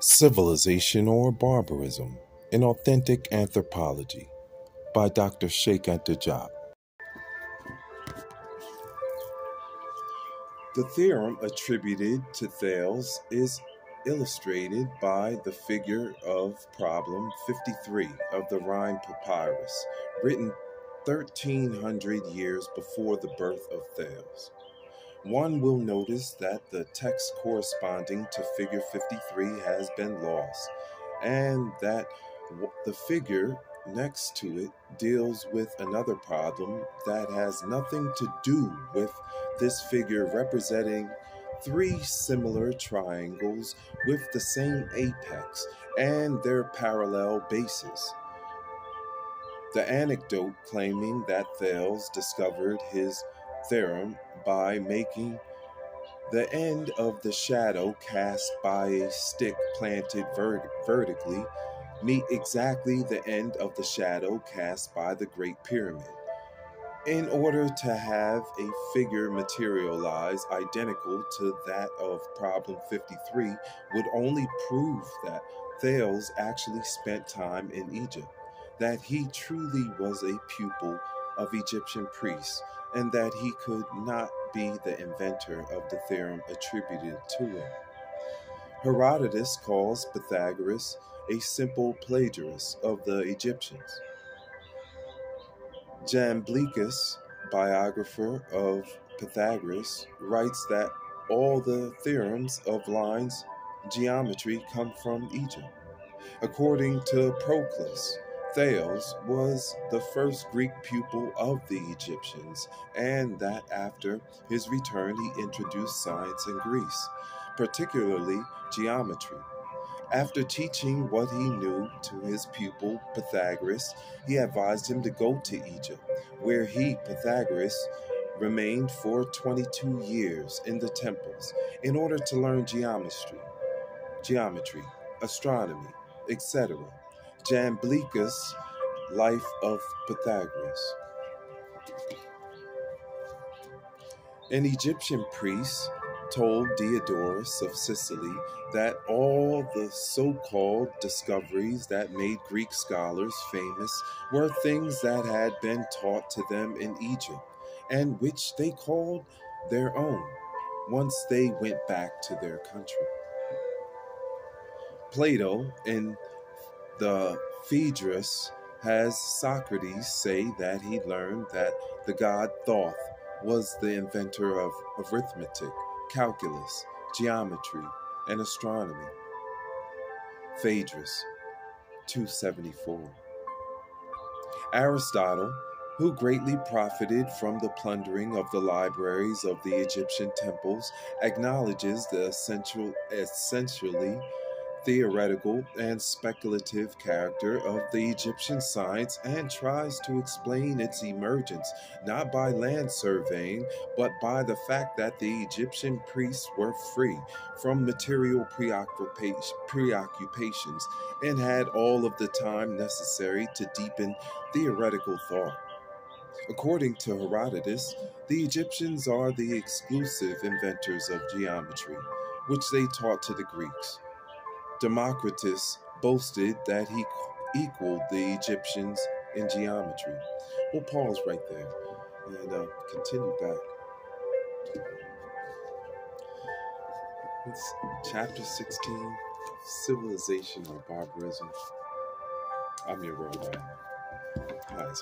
Civilization or Barbarism, an Authentic Anthropology by Dr. Cheikh Anta Diop. The theorem attributed to Thales is illustrated by the figure of problem 53 of the Rhine Papyrus, written 1300 years before the birth of Thales. One will notice that the text corresponding to figure 53 has been lost, and that the figure next to it deals with another problem that has nothing to do with this figure, representing three similar triangles with the same apex and their parallel bases. The anecdote claiming that Thales discovered his theorem by making the end of the shadow cast by a stick planted vertically meet exactly the end of the shadow cast by the Great Pyramid. In order to have a figure materialize identical to that of problem 53 would only prove that Thales actually spent time in Egypt, that he truly was a pupil of Egyptian priests, and that he could not be the inventor of the theorem attributed to him. Herodotus calls Pythagoras a simple plagiarist of the Egyptians. Jamblichus, biographer of Pythagoras, writes that all the theorems of lines geometry come from Egypt. According to Proclus, Thales was the first Greek pupil of the Egyptians, and that after his return he introduced science in Greece, particularly geometry. After teaching what he knew to his pupil Pythagoras, he advised him to go to Egypt, where he, Pythagoras, remained for 22 years in the temples in order to learn geometry, astronomy, etc. Jamblichus' Life of Pythagoras. An Egyptian priest told Diodorus of Sicily that all the so-called discoveries that made Greek scholars famous were things that had been taught to them in Egypt, and which they called their own once they went back to their country. Plato, in the Phaedrus, has Socrates say that he learned that the god Thoth was the inventor of arithmetic, calculus, geometry, and astronomy. Phaedrus 274. Aristotle, who greatly profited from the plundering of the libraries of the Egyptian temples, acknowledges the essentially theoretical and speculative character of the Egyptian science and tries to explain its emergence not by land surveying, but by the fact that the Egyptian priests were free from material preoccupations and had all of the time necessary to deepen theoretical thought. According to Herodotus, the Egyptians are the exclusive inventors of geometry, which they taught to the Greeks. Democritus boasted that he equaled the Egyptians in geometry. We'll pause right there and continue back. It's chapter 16, Civilization or Barbarism. I'm your robot. Hi,